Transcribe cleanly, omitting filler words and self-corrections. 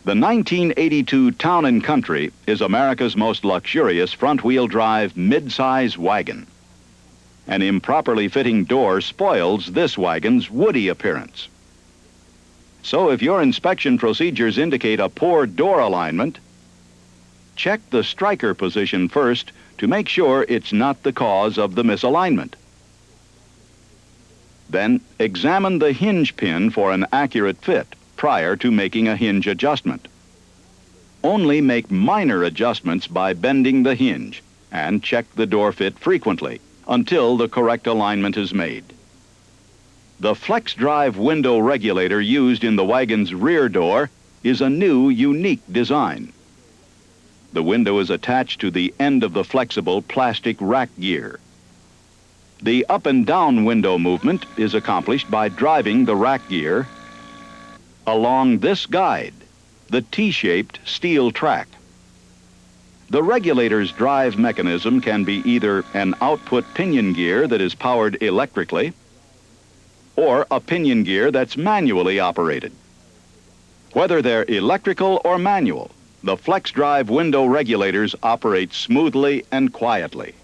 The 1982 Town & Country is America's most luxurious front-wheel drive mid-size wagon. An improperly fitting door spoils this wagon's woody appearance. So if your inspection procedures indicate a poor door alignment, check the striker position first to make sure it's not the cause of the misalignment. Then examine the hinge pin for an accurate fit prior to making a hinge adjustment. Only make minor adjustments by bending the hinge and check the door fit frequently until the correct alignment is made. The flex drive window regulator used in the wagon's rear door is a new, unique design. The window is attached to the end of the flexible plastic rack gear. The up and down window movement is accomplished by driving the rack gear along this guide, the T-shaped steel track. The regulator's drive mechanism can be either an output pinion gear that is powered electrically or a pinion gear that's manually operated. Whether they're electrical or manual, the flex drive window regulators operate smoothly and quietly.